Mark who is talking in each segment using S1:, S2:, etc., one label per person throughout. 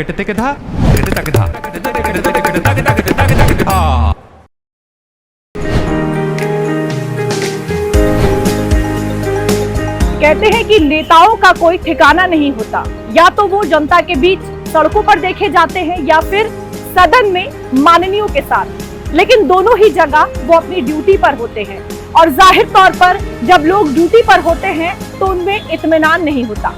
S1: कहते हैं कि नेताओं का कोई ठिकाना नहीं होता, या तो वो जनता के बीच सड़कों पर देखे जाते हैं या फिर सदन में माननीयों के साथ, लेकिन दोनों ही जगह वो अपनी ड्यूटी पर होते हैं। और जाहिर तौर पर जब लोग ड्यूटी पर होते हैं तो उनमें इत्मीनान नहीं होता,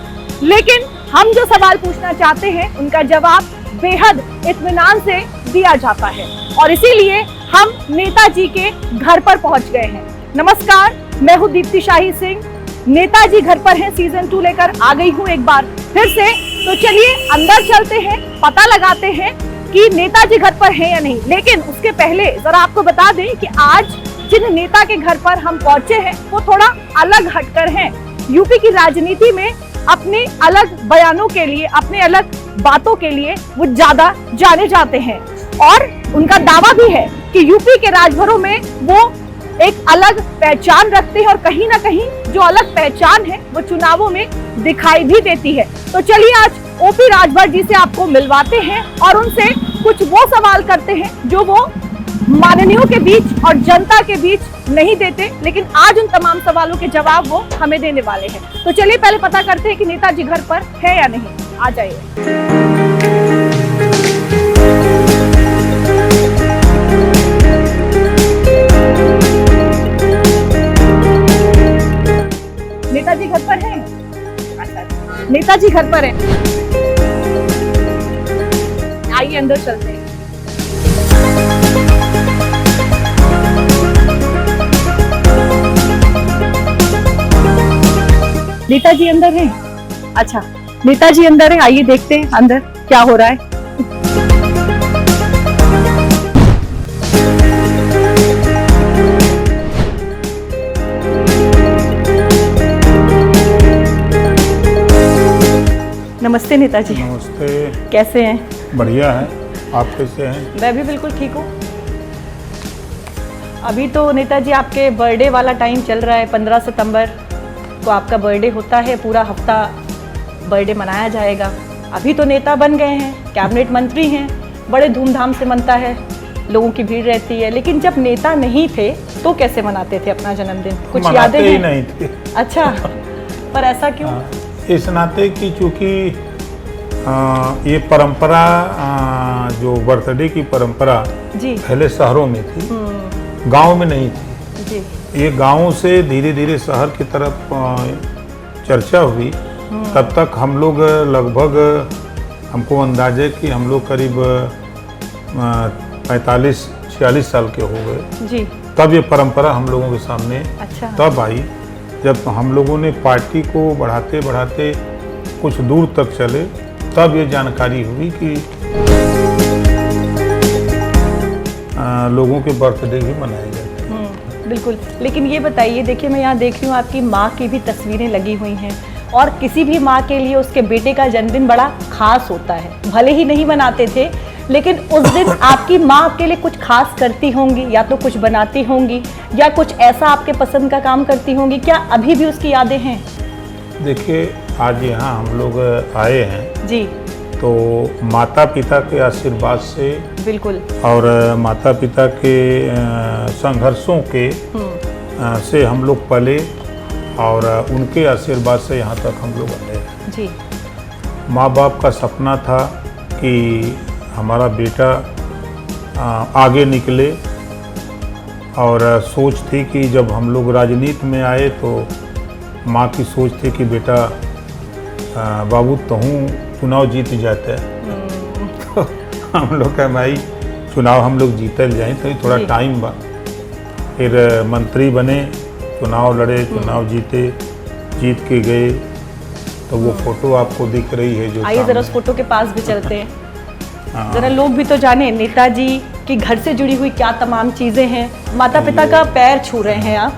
S1: लेकिन हम जो सवाल पूछना चाहते हैं उनका जवाब बेहद इत्मीनान से दिया जाता है, और इसीलिए हम नेताजी के घर पर पहुंच गए हैं। नमस्कार, मैं हूं दीप्ति शाही सिंह। नेताजी घर पर हैं सीजन 2 लेकर आ गई हूं एक बार फिर से। तो चलिए अंदर चलते हैं, पता लगाते हैं कि नेताजी घर पर हैं या नहीं। लेकिन उसके पहले जरा आपको बता दें कि आज जिन नेता के घर पर हम पहुंचे हैं वो थोड़ा अलग हटकर हैं। यूपी की राजनीति में अपने अलग बयानों के लिए, अपने अलग बातों के लिए वो ज्यादा जाने जाते हैं, और उनका दावा भी है कि यूपी के राजभरों में वो एक अलग पहचान रखते हैं, और कहीं ना कहीं जो अलग पहचान है वो चुनावों में दिखाई भी देती है। तो चलिए आज ओपी राजभर जी से आपको मिलवाते हैं और उनसे कुछ वो सवाल करते हैं जो वो माननीयों के बीच और जनता के बीच नहीं देते, लेकिन आज उन तमाम सवालों के जवाब वो हमें देने वाले हैं। तो चलिए पहले पता करते हैं कि नेताजी घर पर है या नहीं। आ जाइए। नेताजी घर पर हैं? अच्छा, नेताजी घर पर हैं। आइए अंदर चलते हैं। नेताजी अंदर हैं? अच्छा, नेताजी अंदर हैं। आइए देखते हैं अंदर क्या हो रहा है। नमस्ते नेताजी।
S2: नमस्ते।
S1: कैसे हैं?
S2: बढ़िया है, आप कैसे हैं?
S1: मैं भी बिल्कुल ठीक हूँ। अभी तो नेताजी आपके बर्थडे वाला टाइम चल रहा है। 15 सितंबर को आपका बर्थडे होता है, पूरा हफ्ता बर्थडे मनाया जाएगा। अभी तो नेता बन गए हैं, कैबिनेट मंत्री हैं, बड़े धूमधाम से मनता है, लोगों की भीड़ रहती है। लेकिन जब नेता नहीं थे तो कैसे मनाते थे अपना जन्मदिन? कुछ यादें हैं?
S2: नहीं थे।
S1: अच्छा, पर ऐसा क्यों?
S2: इस नाते कि चूँकि ये परंपरा, जो बर्थडे की परंपरा
S1: जी
S2: पहले शहरों में थी, गांव में नहीं थी
S1: जी।
S2: ये गांव से धीरे धीरे शहर की तरफ चर्चा हुई। तब तक हम लोग लगभग, हमको अंदाजे कि हम लोग करीब 45-46 साल के हो गए
S1: जी।
S2: तब ये परंपरा हम लोगों के सामने
S1: अच्छा।
S2: तब आई, जब हम लोगों ने पार्टी को बढ़ाते बढ़ाते कुछ दूर तक चले, तब ये जानकारी हुई कि लोगों के बर्थडे भी मनाए जाते हैं।
S1: बिल्कुल। लेकिन ये बताइए, देखिए मैं यहाँ देख रही हूँ आपकी माँ की भी तस्वीरें लगी हुई हैं, और किसी भी माँ के लिए उसके बेटे का जन्मदिन बड़ा खास होता है। भले ही नहीं मनाते थे, लेकिन उस दिन आपकी माँ आपके लिए कुछ खास करती होंगी, या तो कुछ बनाती होंगी या कुछ ऐसा आपके पसंद का काम करती होंगी। क्या अभी भी उसकी यादें हैं?
S2: देखिए, आज यहाँ हम लोग आए हैं
S1: जी,
S2: तो माता पिता के आशीर्वाद से,
S1: बिल्कुल,
S2: और माता पिता के संघर्षों के से हम लोग पले, और उनके आशीर्वाद से यहाँ तक हम लोग आए हैं।
S1: जी।
S2: माँ बाप का सपना था कि हमारा बेटा आगे निकले, और सोच थी कि जब हम लोग राजनीति में आए तो माँ की सोच थी कि बेटा बाबू तहूँ चुनाव जीत जाते हैं। तो हम लोग का भाई चुनाव हम लोग जीतल जाए, तो थोड़ा टाइम बा। फिर मंत्री बने, चुनाव लड़े, चुनाव जीते, जीत के गए। तो वो फोटो आपको दिख रही है जो,
S1: आइए जरा उस फोटो के पास भी चलते हैं। जरा लोग भी तो जाने नेताजी के घर से जुड़ी हुई क्या तमाम चीजें हैं। माता पिता का पैर छू रहे हैं आप।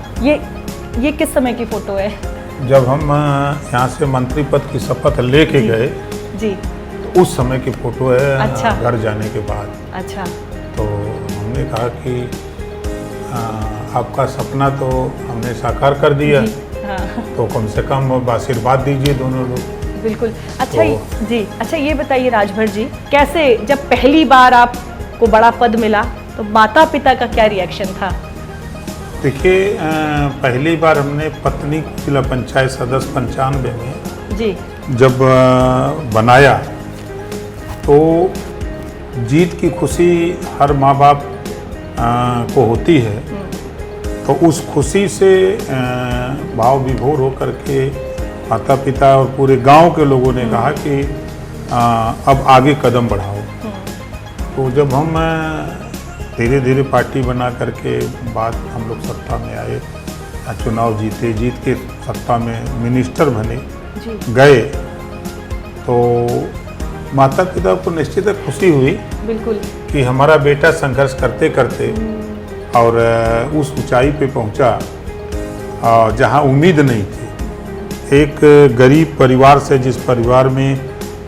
S1: ये किस समय की फोटो है?
S2: जब हम यहाँ से मंत्री पद की शपथ लेके गए
S1: जी,
S2: तो उस समय की फोटो है।
S1: अच्छा।
S2: घर जाने के बाद।
S1: अच्छा।
S2: तो हमने कहा कि आपका सपना तो हमने साकार कर दिया,
S1: हाँ।
S2: तो कम से कम आशीर्वाद दीजिए दोनों लोग।
S1: बिल्कुल। अच्छा जी, अच्छा ये बताइए राजभर जी, कैसे जब पहली बार आपको बड़ा पद मिला तो माता पिता का क्या रिएक्शन था?
S2: देखिए, पहली बार हमने पत्नी को जिला पंचायत सदस्य 95 में
S1: जी
S2: जब बनाया तो जीत की खुशी हर माँ बाप को होती है। तो उस खुशी से भाव विभोर होकर के माता पिता और पूरे गांव के लोगों ने कहा कि अब आगे कदम बढ़ाओ। तो जब हम धीरे धीरे पार्टी बना करके बाद हम लोग सत्ता में आए, चुनाव जीते, जीत के सत्ता में मिनिस्टर बने गए, तो माता पिता को निश्चित खुशी हुई
S1: बिल्कुल
S2: कि हमारा बेटा संघर्ष करते करते और उस ऊंचाई पे पहुंचा जहां उम्मीद नहीं थी। एक गरीब परिवार से, जिस परिवार में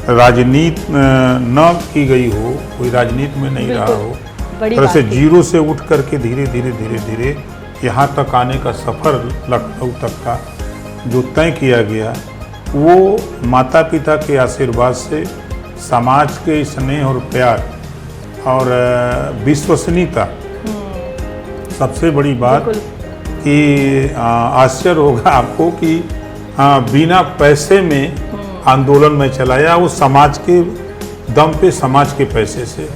S2: राजनीति न की गई हो, कोई राजनीति में नहीं रहा हो, तरह से जीरो से उठ करके धीरे धीरे यहाँ तक आने का सफ़र लखनऊ तक का जो तय किया गया, वो माता पिता के आशीर्वाद से, समाज के स्नेह और प्यार और विश्वसनीयता, सबसे बड़ी बात कि आश्चर्य होगा आपको कि बिना पैसे में आंदोलन में चलाया, वो समाज के दम पे, समाज के पैसे से।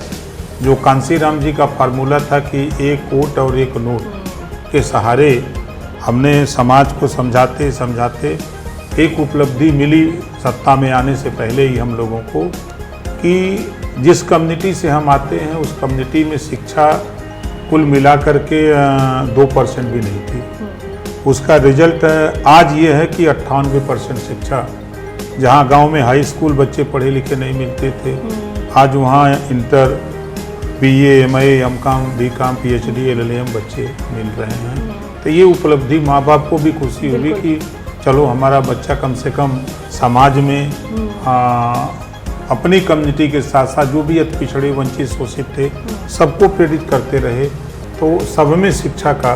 S2: जो कांसीराम जी का फार्मूला था कि एक वोट और एक नोट के सहारे हमने समाज को समझाते समझाते एक उपलब्धि मिली सत्ता में आने से पहले ही हम लोगों को, कि जिस कम्युनिटी से हम आते हैं उस कम्युनिटी में शिक्षा कुल मिला करके 2% भी नहीं थी। उसका रिजल्ट आज ये है कि 98% शिक्षा, जहाँ गांव में हाई स्कूल बच्चे पढ़े लिखे नहीं मिलते थे, आज वहाँ inter, BA, MA, MCOM, BCOM, PhD, LLM बच्चे मिल रहे हैं। तो ये उपलब्धि माँ बाप को भी खुशी हुई कि चलो हमारा बच्चा कम से कम समाज में अपनी कम्युनिटी के साथ साथ जो भी पिछड़े वंचित शोषित थे सबको प्रेरित करते रहे। तो सब में शिक्षा का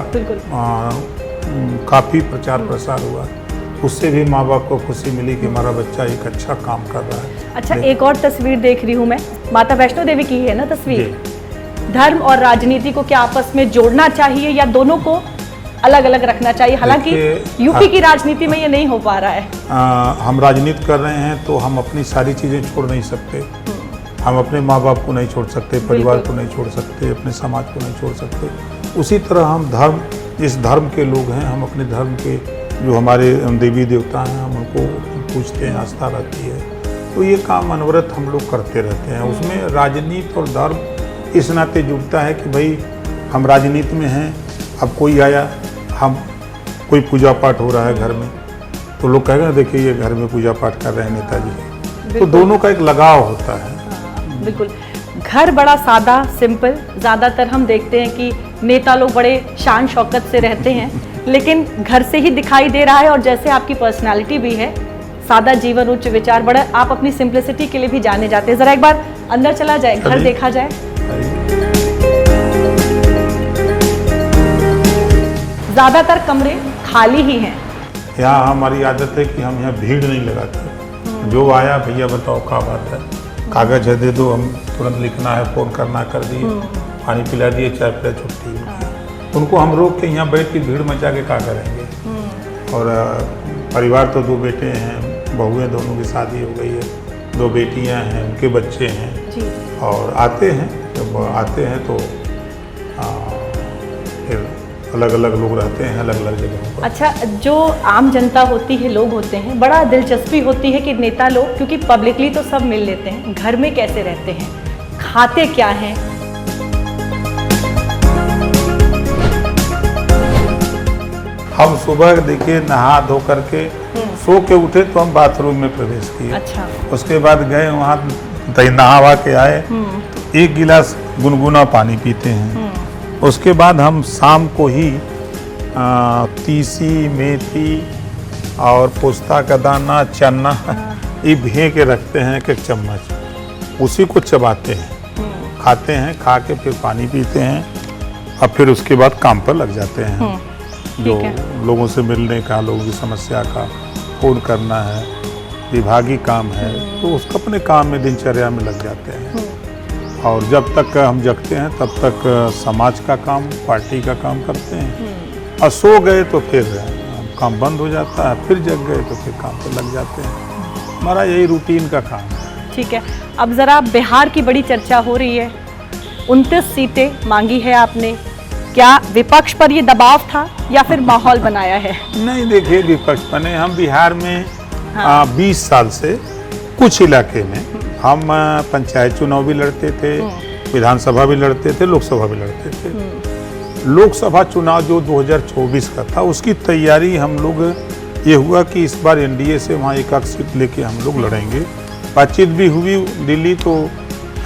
S2: काफ़ी प्रचार प्रसार हुआ, उससे भी माँ बाप को खुशी मिली कि हमारा बच्चा एक अच्छा काम कर रहा है।
S1: अच्छा, एक और तस्वीर देख रही हूँ मैं, माता वैष्णो देवी की है ना तस्वीर। धर्म और राजनीति को क्या आपस में जोड़ना चाहिए या दोनों को अलग अलग रखना चाहिए? हालांकि यूपी की राजनीति में ये नहीं हो पा रहा है।
S2: हम राजनीति कर रहे हैं तो हम अपनी सारी चीज़ें छोड़ नहीं सकते। हम अपने माँ बाप को नहीं छोड़ सकते, परिवार को नहीं छोड़ सकते, अपने समाज को नहीं छोड़ सकते। उसी तरह हम धर्म, जिस धर्म के लोग हैं, हम अपने धर्म के जो हमारे देवी देवता हैं हम उनको पूजते हैं, आस्था रहती है। तो ये काम अनवरत हम लोग करते रहते हैं। उसमें राजनीति और धर्म इस नाते जुड़ता है कि भाई हम राजनीति में हैं, अब कोई आया, हम कोई पूजा पाठ हो रहा है घर में, तो लोग कहेंगे देखिए ये घर में पूजा पाठ कर रहे हैं नेताजी। तो दोनों का एक लगाव होता है।
S1: बिल्कुल। घर बड़ा सादा, सिंपल, ज़्यादातर हम देखते हैं कि नेता लोग बड़े शान शौकत से रहते हैं, लेकिन घर से ही दिखाई दे रहा है। और जैसे आपकी पर्सनालिटी भी है, सादा जीवन उच्च विचार, बड़ा आप अपनी सिंप्लिसिटी के लिए भी जाने जाते हैं। जरा एक बार अंदर चला जाए, घर देखा जाए। ज्यादातर कमरे खाली ही हैं।
S2: यहाँ हमारी आदत है कि हम यहाँ भीड़ नहीं लगाते। जो आया भैया बताओ क्या बात है, कागज है दे दो, हम तुरंत लिखना है, फ़ोन करना कर दिए, पानी पिला दिए, चाय पिला, छुट्टी। उनको हम रोक के यहाँ बैठ के भीड़ मचा के क्या करेंगे। और परिवार तो 2 बेटे हैं, बहुएं दोनों की शादी हो गई है, 2 बेटियां हैं, उनके बच्चे हैं। और आते हैं, जब आते हैं तो फिर अलग अलग लोग रहते हैं अलग अलग जगहों पर।
S1: अच्छा, जो आम जनता होती है, लोग होते हैं, बड़ा दिलचस्पी होती है कि नेता लोग, क्योंकि पब्लिकली तो सब मिल लेते हैं, घर में कैसे रहते हैं, खाते क्या हैं।
S2: हम सुबह देखिए नहा धो करके सो के उठे तो हम बाथरूम में प्रवेश किए।
S1: अच्छा।
S2: उसके बाद गए वहाँ नहावा के आए तो 1 गिलास गुनगुना पानी पीते हैं। उसके बाद हम शाम को ही तीसी, मेथी और पोस्ता का दाना, चना ये भे के रखते हैं 1 चम्मच, उसी को चबाते हैं, खाते हैं, खा के फिर पानी पीते हैं और फिर उसके बाद काम पर लग जाते हैं। जो लोगों से मिलने का, लोगों की समस्या का फ़ोन करना है, विभागीय काम है, तो उसको अपने काम में दिनचर्या में लग जाते हैं। और जब तक हम जगते हैं तब तक समाज का काम, पार्टी का काम करते हैं। और सो गए तो फिर काम बंद हो जाता है, फिर जग गए तो फिर काम पे लग जाते हैं। हमारा यही रूटीन का काम है।
S1: ठीक है, अब ज़रा बिहार की बड़ी चर्चा हो रही है। 29 सीटें मांगी है आपने, क्या विपक्ष पर ये दबाव था या फिर माहौल बनाया है?
S2: नहीं, देखिए विपक्ष बने, हम बिहार में 20 साल से कुछ इलाके में हम पंचायत चुनाव भी लड़ते थे, विधानसभा भी लड़ते थे, लोकसभा भी लड़ते थे। लोकसभा चुनाव जो 2024 का था, उसकी तैयारी हम लोग, ये हुआ कि इस बार एनडीए से वहाँ एक सीट लेके हम लोग लड़ेंगे। बातचीत भी हुई दिल्ली, तो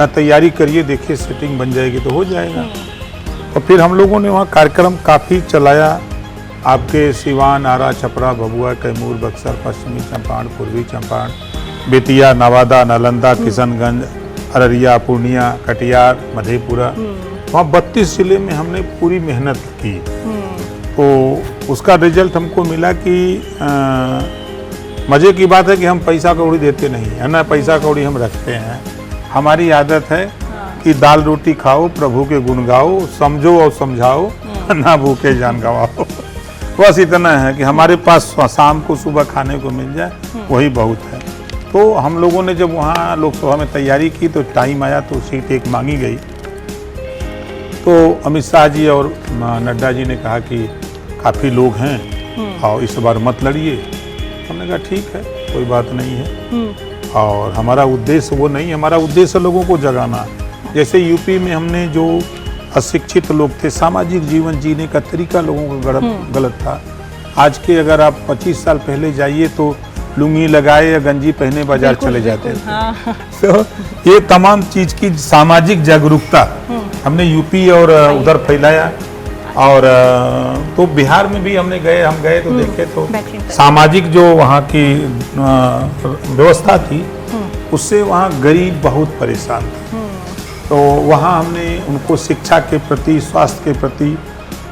S2: तैयारी करिए, देखिए सीटिंग बन जाएगी तो हो जाएगा। और फिर हम लोगों ने वहाँ कार्यक्रम काफ़ी चलाया, आपके सिवान, आरा, छपरा, भभुआ, कैमूर, बक्सर, पश्चिमी चंपारण, पूर्वी चंपारण, बेतिया, नवादा, नालंदा, किशनगंज, अररिया, पूर्णिया, कटिहार, मधेपुरा, वहाँ 32 जिले में हमने पूरी मेहनत की। तो उसका रिजल्ट हमको मिला कि मज़े की बात है कि हम पैसा कौड़ी देते नहीं है ना, पैसा कौड़ी हम रखते हैं। हमारी आदत है कि दाल रोटी खाओ, प्रभु के गुण गाओ, समझो और समझाओ, ना भूखे जान गवाओ। बस इतना है कि हमारे पास शाम को सुबह खाने को मिल जाए, वही बहुत है। तो हम लोगों ने जब वहाँ लोकसभा में तैयारी की तो टाइम आया तो सीट एक मांगी गई। तो अमित शाह जी और नड्डा जी ने कहा कि काफ़ी लोग हैं और इस बार मत लड़िए। हमने कहा ठीक है, कोई बात नहीं है। और हमारा उद्देश्य वो नहीं, हमारा उद्देश्य लोगों को जगाना। जैसे यूपी में हमने जो अशिक्षित लोग थे, सामाजिक जीवन जीने का तरीका लोगों का गलत था। आज के अगर आप 25 साल पहले जाइए तो लुंगी लगाए या गंजी पहने बाजार चले जाते थे।
S1: हाँ।
S2: तो ये तमाम चीज की सामाजिक जागरूकता हमने यूपी और उधर फैलाया। और तो बिहार में भी हम गए तो देखे तो सामाजिक जो वहाँ की व्यवस्था थी, उससे वहाँ गरीब बहुत परेशान थे। तो वहाँ हमने उनको शिक्षा के प्रति, स्वास्थ्य के प्रति,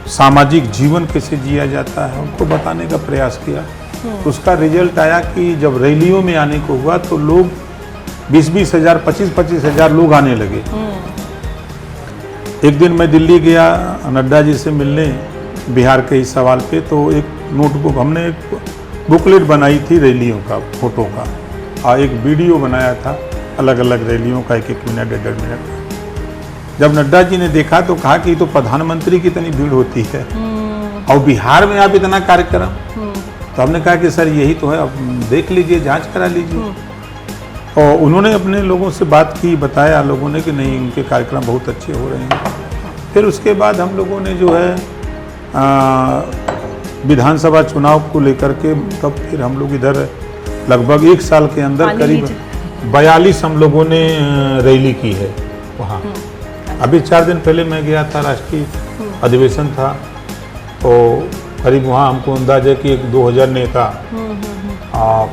S2: सामाजिक जीवन कैसे जिया जाता है, उनको बताने का प्रयास किया। तो उसका रिजल्ट आया कि जब रैलियों में आने को हुआ तो लोग 20-20 हज़ार, 25-25 हज़ार लोग आने लगे। एक दिन मैं दिल्ली गया नड्डा जी से मिलने बिहार के इस सवाल पे, तो एक नोटबुक, हमने एक बुकलेट बनाई थी रैलियों का, फोटो का, और एक वीडियो बनाया था अलग अलग रैलियों का, 1-1 मिनट, 1.5 मिनट। जब नड्डा जी ने देखा तो कहा कि तो प्रधानमंत्री की इतनी भीड़ होती है और बिहार में आप इतना कार्यक्रम। तो हमने कहा कि सर यही तो है, अब देख लीजिए, जांच करा लीजिए। और उन्होंने अपने लोगों से बात की, बताया लोगों ने कि नहीं, उनके कार्यक्रम बहुत अच्छे हो रहे हैं। फिर उसके बाद हम लोगों ने जो है विधानसभा चुनाव को लेकर के, तब फिर हम लोग इधर लगभग 1 साल के अंदर करीब 42 हम लोगों ने रैली की है वहाँ। अभी 4 दिन पहले मैं गया था, राष्ट्रीय अधिवेशन था, तो करीब वहाँ हमको अंदाज़ है कि 2000 नेता,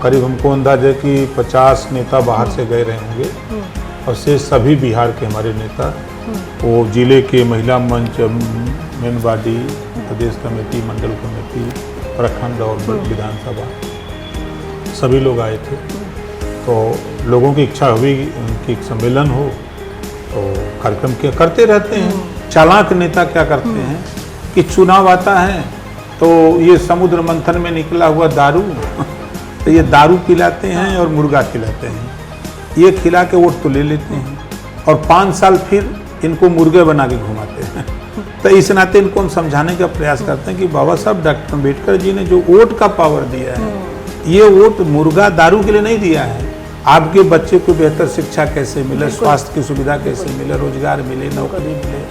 S2: करीब हमको अंदाज़ है कि 50 नेता बाहर से गए रहे होंगे और से सभी बिहार के हमारे नेता, वो जिले के महिला मंच, मेन बॉडी, प्रदेश कमेटी, मंडल कमेटी, प्रखंड और विधानसभा, सभी लोग आए थे। तो लोगों की इच्छा हुई कि एक सम्मेलन हो, तो कार्यक्रम क्या करते रहते हैं। चालाक नेता क्या करते हैं कि चुनाव आता है तो ये समुद्र मंथन में निकला हुआ दारू तो ये दारू पिलाते हैं और मुर्गा खिलाते हैं, ये खिला के वोट तो ले लेते हैं और 5 साल फिर इनको मुर्गे बना के घुमाते हैं। तो इस नाते इनको हम समझाने का प्रयास करते हैं कि बाबा साहब डॉक्टर अम्बेडकर जी ने जो वोट का पावर दिया है, ये वोट मुर्गा दारू के लिए नहीं दिया है। आपके बच्चे को बेहतर शिक्षा कैसे मिले, स्वास्थ्य की सुविधा कैसे मिले, रोजगार मिले, नौकरी मिले,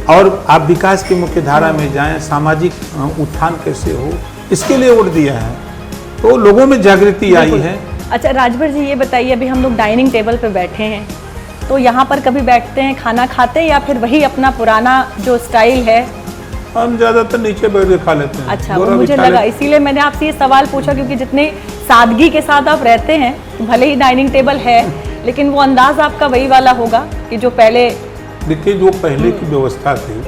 S2: और आप विकास की मुख्य धारा में जाएं, सामाजिक उत्थान कैसे हो, इसके लिए वोट दिया है। तो लोगों में जागृति आई है।
S1: अच्छा राजभर जी, ये बताइए, अभी हम लोग डाइनिंग टेबल पे बैठे हैं, तो यहाँ पर कभी बैठते हैं, खाना खाते हैं, या फिर वही अपना पुराना जो स्टाइल है?
S2: हम ज्यादातर नीचे बैठ के खा लेते हैं।
S1: अच्छा, वो मुझे लगा, इसीलिए मैंने आपसे ये सवाल पूछा, क्योंकि जितने सादगी के साथ आप रहते हैं, भले ही डाइनिंग टेबल है, लेकिन वो अंदाज आपका वही वाला होगा कि जो पहले।
S2: देखिए, जो पहले की व्यवस्था थी,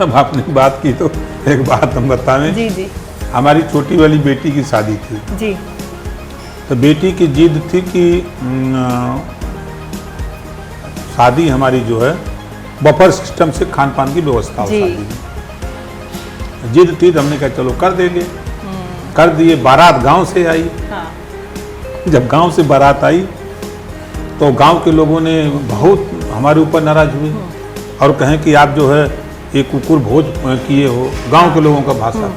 S2: अब आपने बात की तो एक बात हम बताएं।
S1: जी जी।
S2: हमारी छोटी वाली बेटी की शादी थी
S1: जी।
S2: तो बेटी की जिद थी कि शादी हमारी जो है बफर सिस्टम से खान पान की व्यवस्था हो
S1: जी।
S2: शादी की। जिद थी तो हमने कहा चलो कर देंगे, कर दिए। बारात गांव से आई।
S1: हाँ।
S2: जब गांव से बारात आई तो गांव के लोगों ने बहुत हमारे ऊपर नाराज हुए और कहें कि आप जो है ये कुकुर भोज किए हो, गांव के लोगों का भाषा।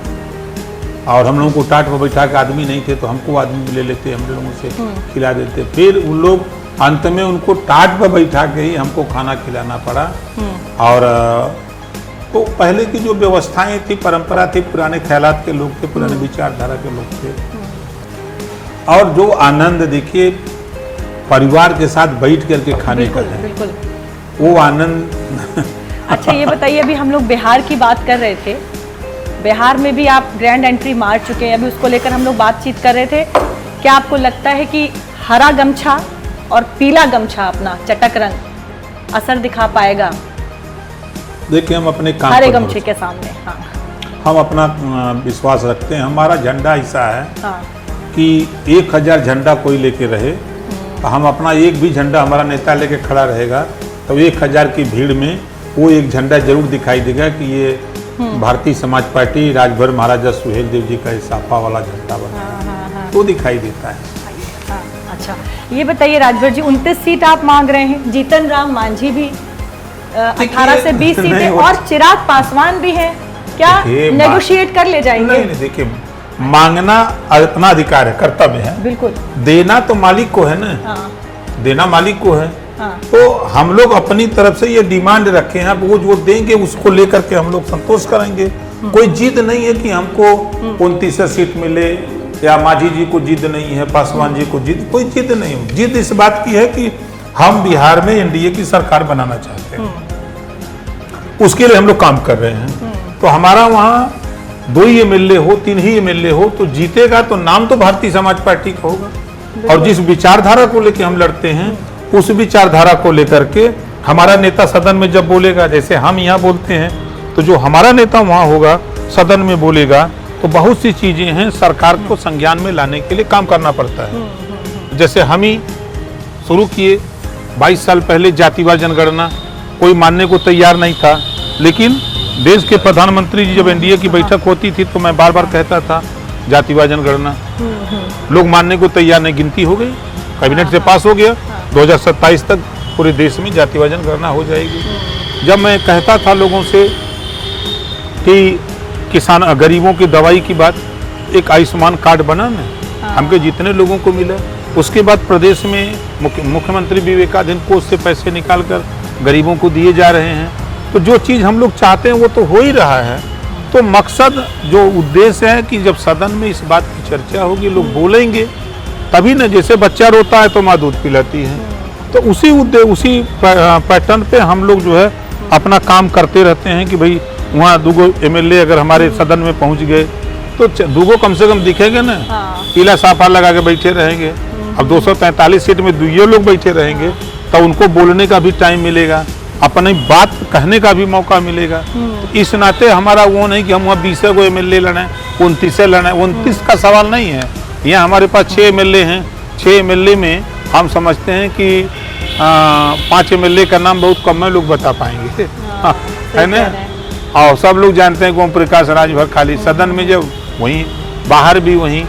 S2: और हम लोगों को टाट पर बैठा के आदमी नहीं थे तो हमको आदमी ले लेते, हम लोगों से खिला देते। फिर उन लोग अंत में उनको टाट पर बैठा के ही हमको खाना खिलाना पड़ा। और तो पहले की जो व्यवस्थाएं थी, परंपरा थी, पुराने ख्यालात के लोग थे, पुराने विचारधारा के लोग थे। और जो आनंद देखिए परिवार के साथ बैठ करके खाने का है,
S1: बिल्कुल।
S2: वो आनंद।
S1: अच्छा ये बताइए, अभी हम लोग बिहार की बात कर रहे थे, बिहार में भी आप ग्रैंड एंट्री मार चुके हैं, अभी उसको लेकर हम लोग बातचीत कर रहे थे। क्या आपको लगता है कि हरा गमछा और पीला गमछा अपना चटक रंग असर दिखा पाएगा
S2: देखिए हम अपने काम
S1: हरे
S2: पर
S1: गमछे के सामने? हाँ।
S2: हम अपना विश्वास रखते हैं। हमारा झंडा ऐसा है
S1: हाँ।
S2: कि 1000 झंडा कोई लेके रहे तो हम अपना एक भी झंडा हमारा नेता लेके खड़ा रहेगा तो 1000 की भीड़ में वो एक झंडा जरूर दिखाई देगा कि ये भारतीय समाज पार्टी राजभर महाराजा सुहेल देव जी का साफा वाला झंडा बना तो दिखाई देता है।
S1: अच्छा ये बताइए राजभर जी, 29 सीट आप मांग रहे हैं, जीतन राम मांझी भी 18 से 20 सीटें और चिराग पासवान भी हैं, क्या नेगोशिएट कर ले जाएंगे?
S2: नहीं, देखिए मांगना अपना अधिकार है, कर्तव्य है।
S1: बिल्कुल।
S2: देना तो मालिक को है ना।
S1: हाँ।
S2: देना मालिक को है।
S1: हाँ।
S2: तो हम लोग अपनी तरफ से ये डिमांड रखे हैं, वो जो देंगे उसको लेकर के हम लोग संतोष करेंगे। कोई जिद नहीं है कि हमको 29 सीट मिले या मांझी जी को जिद नहीं है, पासवान जी को जिद, कोई जिद नहीं है। जिद इस बात की है कि हम बिहार में एनडीए की सरकार बनाना चाहते हैं, उसके लिए हम लोग काम कर रहे हैं। तो हमारा वहाँ 2 ही एमएलए हो, 3 ही एमएलए हो तो जीतेगा तो नाम तो भारतीय समाज पार्टी का होगा। और जिस विचारधारा को लेकर हम लड़ते हैं उस विचारधारा को लेकर के हमारा नेता सदन में जब बोलेगा, जैसे हम यहाँ बोलते हैं तो जो हमारा नेता वहाँ होगा सदन में बोलेगा, तो बहुत सी चीजें हैं सरकार को संज्ञान में लाने के लिए काम करना पड़ता है। जैसे हम ही शुरू किए 22 साल पहले जातिवार जनगणना, कोई मानने को तैयार नहीं था, लेकिन देश के प्रधानमंत्री जी जब एनडीए की बैठक होती थी तो मैं बार बार कहता था जातिवार जनगणना, लोग मानने को तैयार नहीं, गिनती हो गई, कैबिनेट से पास हो गया, 2027 तक पूरे देश में जातिवार जनगणना हो जाएगी। जब मैं कहता था लोगों से कि किसान गरीबों की दवाई की बात, एक आयुष्मान कार्ड बना ना, हमके जितने लोगों को मिला, उसके बाद प्रदेश में मुख्यमंत्री विवेकाधीन कोष से पैसे निकालकर गरीबों को दिए जा रहे हैं। तो जो चीज़ हम लोग चाहते हैं वो तो हो ही रहा है। तो मकसद जो उद्देश्य है कि जब सदन में इस बात की चर्चा होगी, लोग बोलेंगे तभी ना, जैसे बच्चा रोता है तो माँ दूध पिलाती है, तो उसी पैटर्न पे हम लोग जो है अपना काम करते रहते हैं कि भाई वहाँ 2 एमएलए अगर हमारे सदन में पहुँच गए तो 2 कम से कम दिखेंगे ना। पीला साफा लगा के बैठे रहेंगे। अब 243 सीट में 2 लोग बैठे रहेंगे तो उनको बोलने का भी टाइम मिलेगा, अपनी बात कहने का भी मौका मिलेगा। तो इस नाते हमारा वो नहीं कि हम वहाँ 20 को एमएलए लड़ें, 29 से लड़ें, 29 का सवाल नहीं है। यहाँ हमारे पास 6 एमएलए हैं, 6 एमएलए में हम समझते हैं कि 5 एमएलए का नाम बहुत कम लोग बता पाएंगे, है ना। और सब लोग जानते हैं कि ओम प्रकाश राजभर खाली, सदन में जब वहीं, बाहर भी वहीं,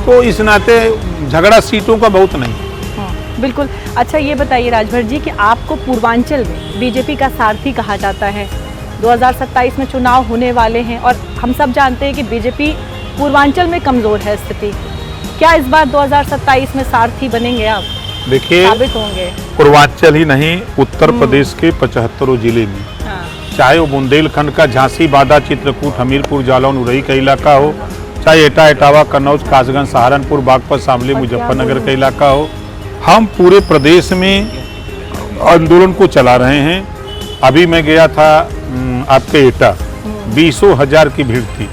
S2: तो इस नाते झगड़ा सीटों का बहुत नहीं।
S1: बिल्कुल। अच्छा ये बताइए राजभर जी कि आपको पूर्वांचल में बीजेपी का सारथी कहा जाता है, 2027 में चुनाव होने वाले हैं और हम सब जानते हैं कि बीजेपी पूर्वांचल में कमजोर है स्थिति, क्या इस बार 2027 में सारथी बनेंगे आप?
S2: देखिए,
S1: साबित होंगे?
S2: पूर्वांचल ही नहीं, उत्तर प्रदेश के 75 जिले में, चाहे वो बुंदेलखंड का झांसी, बांदा, चित्रकूट, हमीरपुर, जालौन, उरई का इलाका हो, चाहे एटा, एटावा, कन्नौज, कासगंज, सहारनपुर, बागपत, शामली, मुजफ्फरनगर का इलाका हो, हम पूरे प्रदेश में आंदोलन को चला रहे हैं। अभी मैं गया था आपके एटा, 20,000 की भीड़ थी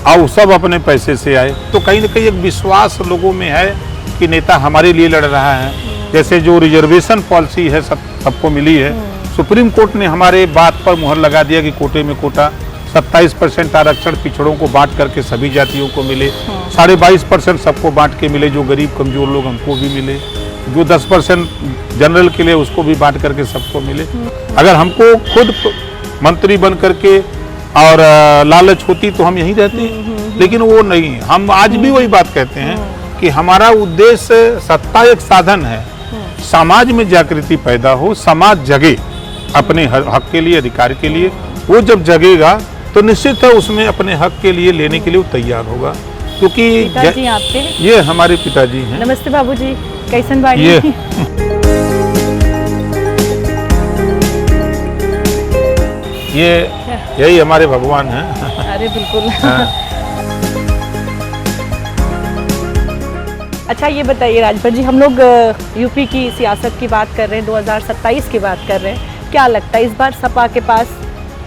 S2: और सब अपने पैसे से आए। तो कहीं ना कहीं एक विश्वास लोगों में है कि नेता हमारे लिए लड़ रहा है। जैसे जो रिजर्वेशन पॉलिसी है सबको मिली है, सुप्रीम कोर्ट ने हमारे बात पर मुहर लगा दिया कि कोटे में कोटा, 27% आरक्षण पिछड़ों को बांट करके सभी जातियों को मिले, 22.5% सबको बांट के मिले, जो गरीब कमजोर लोग हमको भी मिले, जो 10% जनरल के लिए उसको भी बांट करके सबको मिले। अगर हमको खुद मंत्री बन करके और लालच होती तो हम यहीं रहते, लेकिन वो नहीं। हम आज भी वही बात कहते हैं कि हमारा उद्देश्य सत्ता एक साधन है, समाज में जागृति पैदा हो, समाज जगे अपने हक के लिए, अधिकार के लिए। वो जब जगेगा तो निश्चित है उसमें अपने हक के लिए लेने के लिए वो तैयार होगा। क्योंकि
S1: पिताजी आपके
S2: ये हमारे पिताजी हैं।
S1: नमस्ते बाबूजी, कैसन बाड़ी?
S2: ये यही हमारे भगवान हैं।
S1: अरे बिल्कुल। अच्छा ये बताइए राजभर जी, हम लोग यूपी की सियासत की बात कर रहे हैं, 2027 की बात कर रहे हैं। क्या लगता है इस बार सपा के पास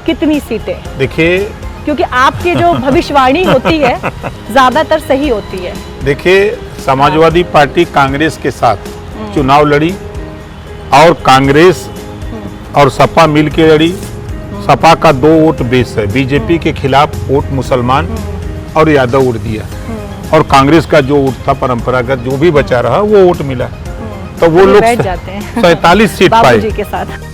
S1: कितनी सीटें?
S2: देखिए,
S1: क्योंकि आपकी जो भविष्यवाणी होती है ज्यादातर सही होती है।
S2: देखिए, समाजवादी पार्टी कांग्रेस के साथ चुनाव लड़ी और कांग्रेस और सपा मिल के लड़ी। सपा का 2 वोट बेस है, बीजेपी के खिलाफ वोट मुसलमान और यादव वोट दिया, और कांग्रेस का जो वोट था परंपरागत जो भी बचा रहा वो वोट मिला। तो वो लोग 47 सीट पाए
S1: बाबूजी के साथ।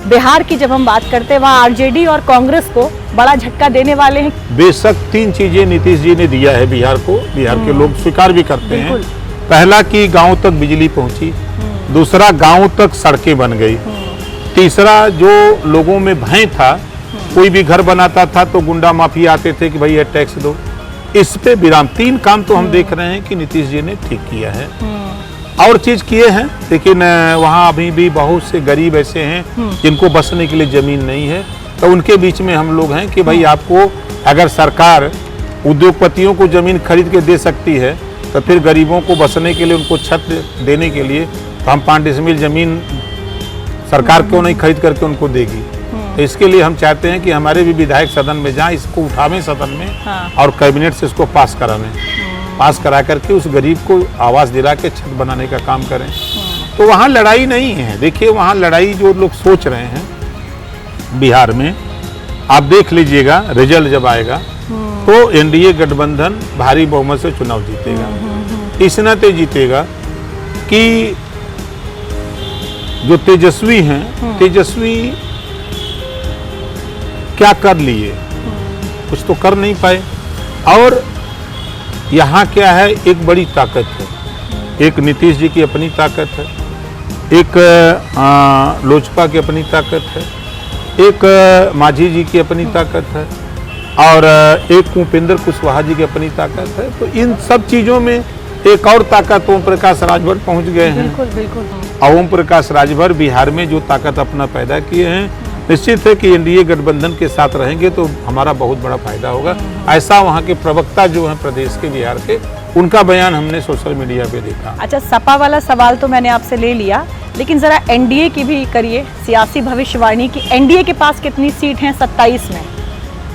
S1: बिहार की जब हम बात करते हैं, वहाँ आरजेडी और कांग्रेस को बड़ा झटका देने वाले हैं।
S2: बेशक 3 चीजें नीतीश जी ने दिया है बिहार को, बिहार के लोग स्वीकार भी करते हैं। पहला कि गांव तक बिजली पहुंची, दूसरा गांव तक सड़कें बन गई, तीसरा जो लोगों में भय था, कोई भी घर बनाता था तो गुंडा माफिया आते थे कि भाई ये टैक्स दो, इस पे विराम। 3 काम तो हम देख रहे हैं कि नीतीश जी ने ठीक किया है। और चीज किए हैं, लेकिन वहाँ अभी भी बहुत से गरीब ऐसे हैं जिनको बसने के लिए जमीन नहीं है, तो उनके बीच में हम लोग हैं कि भाई आपको अगर सरकार उद्योगपतियों को जमीन खरीद के दे सकती है तो फिर गरीबों को बसने के लिए, उनको छत देने के लिए तो हम 5 डिसमिल जमीन सरकार क्यों नहीं खरीद करके उनको देगी। तो इसके लिए हम चाहते हैं कि हमारे भी विधायक सदन में जाएं, इसको उठावें सदन में, और कैबिनेट से इसको पास करावें, पास करा करके उस गरीब को आवास दिला के छत बनाने का काम करें। तो वहाँ लड़ाई नहीं है। देखिए, वहाँ लड़ाई जो लोग सोच रहे हैं बिहार में, आप देख लीजिएगा रिजल्ट जब आएगा तो एनडीए गठबंधन भारी बहुमत से चुनाव जीतेगा। इस नाते जीतेगा कि जो तेजस्वी हैं, तेजस्वी क्या कर लिए, कुछ तो कर नहीं पाए। और यहाँ क्या है, एक बड़ी ताकत है, एक नीतीश जी की अपनी ताकत है, एक लोजपा की अपनी ताकत है, एक मांझी जी की अपनी ताकत है, और एक उपेंद्र कुशवाहा जी की अपनी ताकत है। तो इन सब चीज़ों में एक और ताकत ओम प्रकाश राजभर पहुँच गए हैं।
S1: बिल्कुल बिल्कुल।
S2: और ओम प्रकाश राजभर बिहार में जो ताकत अपना पैदा किए हैं, निश्चित है कि एनडीए गठबंधन के साथ रहेंगे तो हमारा बहुत बड़ा फायदा होगा। ऐसा वहाँ के प्रवक्ता जो हैं प्रदेश के, बिहार के, उनका बयान हमने सोशल मीडिया पे देखा।
S1: अच्छा, सपा वाला सवाल तो मैंने आपसे ले लिया, लेकिन जरा एनडीए की भी करिए सियासी भविष्यवाणी की। एनडीए के पास कितनी सीट हैं 27 में?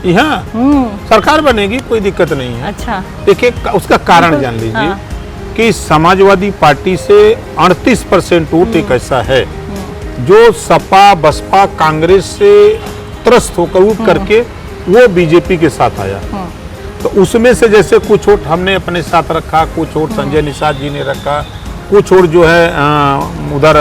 S2: यहाँ सरकार बनेगी, कोई दिक्कत नहीं है।
S1: अच्छा,
S2: देखिए उसका कारण जान लीजिए कि समाजवादी पार्टी से 38% वोट एक ऐसा है जो सपा बसपा कांग्रेस से त्रस्त होकर उठ करके वो बीजेपी के साथ आया। तो उसमें से जैसे कुछ वोट हमने अपने साथ रखा, कुछ वोट संजय निषाद जी ने रखा, कुछ वोट जो है उधर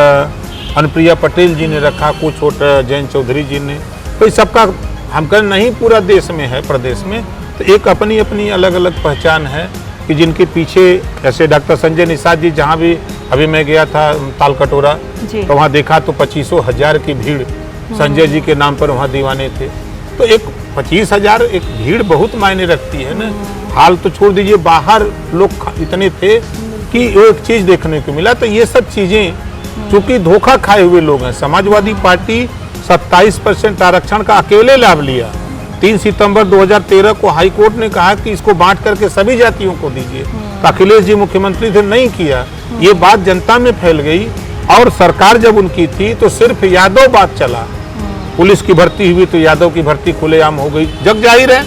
S2: अनुप्रिया पटेल जी ने रखा, कुछ वोट जयंत चौधरी जी ने। तो इस सबका हम कह नहीं पूरा देश में है, प्रदेश में तो एक अपनी अपनी अलग अलग पहचान है कि जिनके पीछे, जैसे डॉक्टर संजय निषाद जी, जहाँ भी अभी मैं गया था तालकटोरा, तो वहाँ देखा तो 25,000 की भीड़ संजय जी के नाम पर वहाँ दीवाने थे। तो एक 25,000 एक भीड़ बहुत मायने रखती है ना। हाल तो छोड़ दीजिए, बाहर लोग इतने थे कि एक चीज देखने को मिला। तो ये सब चीजें चूंकि धोखा खाए हुए लोग हैं। समाजवादी पार्टी 27% आरक्षण का अकेले लाभ लिया। 3 सितंबर 2013 को हाई कोर्ट ने कहा कि इसको बांट करके सभी जातियों को दीजिए। तो अखिलेश जी मुख्यमंत्री थे, नहीं किया। ये बात जनता में फैल गई और सरकार जब उनकी थी तो सिर्फ यादव बात चला। पुलिस की भर्ती हुई तो यादव की भर्ती खुलेआम हो गई, जग जाहिर है।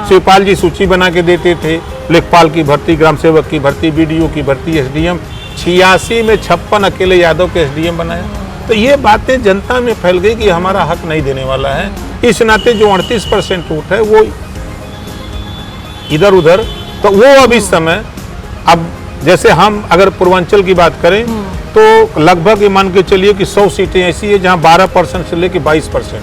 S2: शिवपाल जी सूची बना के देते थे, लेखपाल की भर्ती, ग्राम सेवक की भर्ती, बीडीओ की भर्ती, एसडीएम। 86 में 56 अकेले यादव के एसडीएम बनाया। तो ये बातें जनता में फैल गई कि हमारा हक नहीं देने वाला है। इस नाते जो 38% वोट है वो इधर उधर, तो वो अब इस समय, अब जैसे हम अगर पूर्वांचल की बात करें तो लगभग ये मान के चलिए कि 100 सीटें ऐसी है जहां 12% से लेकर 22%,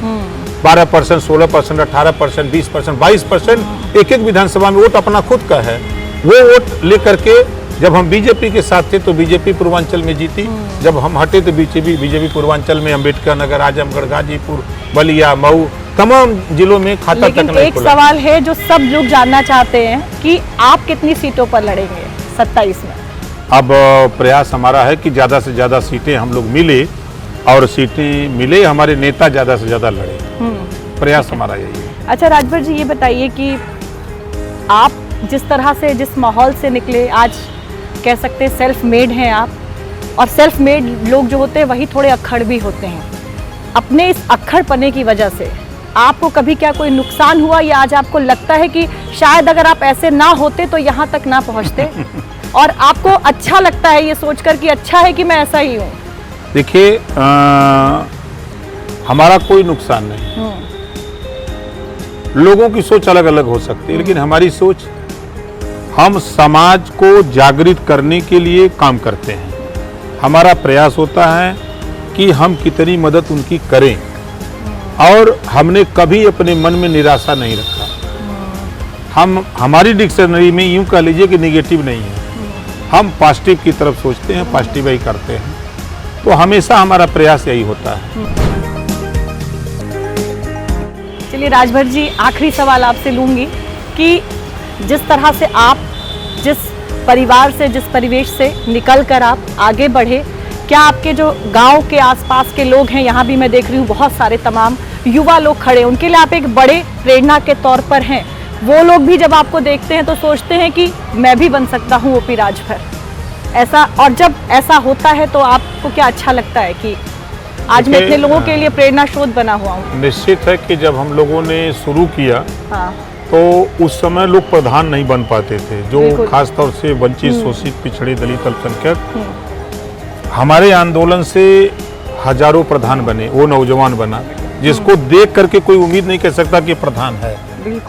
S2: 12%, 16%, 18%, 20%, 22% एक एक विधानसभा में वोट अपना खुद का है। वो वोट लेकर के जब हम बीजेपी के साथ थे तो बीजेपी पूर्वांचल में जीती, जब हम हटे तो बीजेपी पूर्वांचल में अम्बेडकर नगर, आजमगढ़, गाजीपुर, बलिया, मऊ, तमाम जिलों में खाता तक नहीं
S1: एक सवाल है जो सब लोग जानना चाहते हैं कि आप कितनी सीटों पर लड़ेंगे 27 में?
S2: अब प्रयास हमारा है कि ज़्यादा से ज़्यादा सीटें हम लोग मिले और सीटें मिले, हमारे नेता ज़्यादा से ज़्यादा लड़े। प्रयास हमारा यही है।
S1: अच्छा राजभर जी, ये बताइए कि आप जिस तरह से, जिस माहौल से निकले, आज कह सकते हैं सेल्फ मेड हैं आप, और सेल्फ मेड लोग जो होते हैं वही थोड़े अक्खड़ भी होते हैं। अपने इस अक्खड़ पने की वजह से आपको कभी क्या कोई नुकसान हुआ, या आज आपको लगता है कि शायद अगर आप ऐसे ना होते तो यहाँ तक ना पहुँचते, और आपको अच्छा लगता है ये सोचकर कि अच्छा है कि मैं ऐसा ही हूँ?
S2: देखिए, हमारा कोई नुकसान नहीं, लोगों की सोच अलग अलग हो सकती है, लेकिन हमारी सोच, हम समाज को जागृत करने के लिए काम करते हैं। हमारा प्रयास होता है कि हम कितनी मदद उनकी करें, और हमने कभी अपने मन में निराशा नहीं रखा। हमारी डिक्शनरी में यूं कह लीजिए कि निगेटिव नहीं है, हम पॉजिटिव की तरफ सोचते हैं, पॉजिटिव ही करते हैं, तो हमेशा हमारा प्रयास यही होता है।
S1: चलिए राजभर जी, आखिरी सवाल आपसे लूंगी कि जिस तरह से आप जिस परिवार से, जिस परिवेश से निकल कर आप आगे बढ़े, क्या आपके जो गांव के आसपास के लोग हैं, यहाँ भी मैं देख रही हूँ बहुत सारे तमाम युवा लोग खड़े, उनके लिए आप एक बड़े प्रेरणा के तौर पर हैं? वो लोग भी जब आपको देखते हैं तो सोचते हैं कि मैं भी बन सकता हूँ ओपी राजभर, ऐसा, और जब ऐसा होता है तो आपको क्या अच्छा लगता है कि आज मैं इतने लोगों के लिए प्रेरणा स्रोत बना हुआ हूँ?
S2: निश्चित है कि जब हम लोगों ने शुरू किया,
S1: हाँ,
S2: तो उस समय लोग प्रधान नहीं बन पाते थे, जो खास तौर से वंचित, शोषित, पिछड़े, दलित, अल्पसंख्यक। हमारे आंदोलन से हजारों प्रधान बने, वो नौजवान बना जिसको देख करके कोई उम्मीद नहीं कर सकता कि प्रधान है।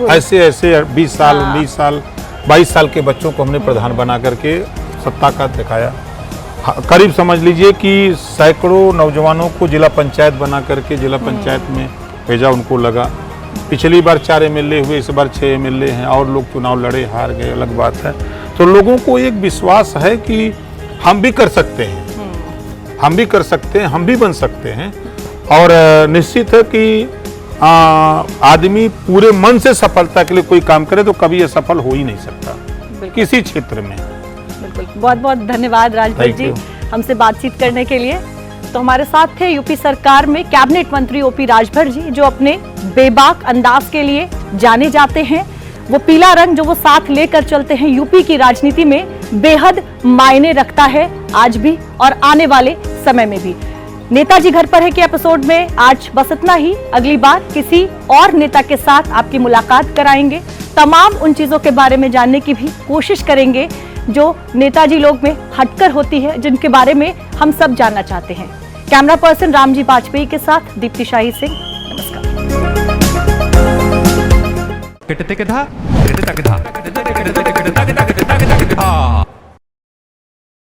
S2: ऐसे ऐसे 20 साल, 19 साल, 22 साल के बच्चों को हमने प्रधान बना करके सत्ता का दिखाया। करीब समझ लीजिए कि सैकड़ों नौजवानों को जिला पंचायत बना करके जिला पंचायत में भेजा, उनको लगा। पिछली बार 4 एमएलए हुए, इस बार 6 एमएलए हैं, और लोग चुनाव लड़े, हार गए, अलग बात है। तो लोगों को एक विश्वास है कि हम भी कर सकते हैं, हम भी कर सकते हैं, हम भी बन सकते हैं। और निश्चित है कि आदमी पूरे मन से सफलता के लिए कोई काम करे तो कभी ये सफल हो ही नहीं सकता किसी क्षेत्र में।
S1: बिल्कुल, बहुत बहुत धन्यवाद राजभर जी हमसे बातचीत करने के लिए। तो हमारे साथ थे यूपी सरकार में कैबिनेट मंत्री ओपी राजभर जी, जो अपने बेबाक अंदाज के लिए जाने जाते हैं। वो पीला रंग जो वो साथ लेकर चलते हैं, यूपी की राजनीति में बेहद मायने रखता है आज भी और आने वाले समय में भी। नेताजी घर पर है के एपिसोड में आज बस इतना ही। अगली बार किसी और नेता के साथ आपकी मुलाकात कराएंगे, तमाम उन चीजों के बारे में जानने की भी कोशिश करेंगे जो नेताजी लोग में हटकर होती है, जिनके बारे में हम सब जानना चाहते हैं। कैमरा पर्सन रामजी बाजपेयी के साथ दीप्ति शाही सिंह, नमस्कार।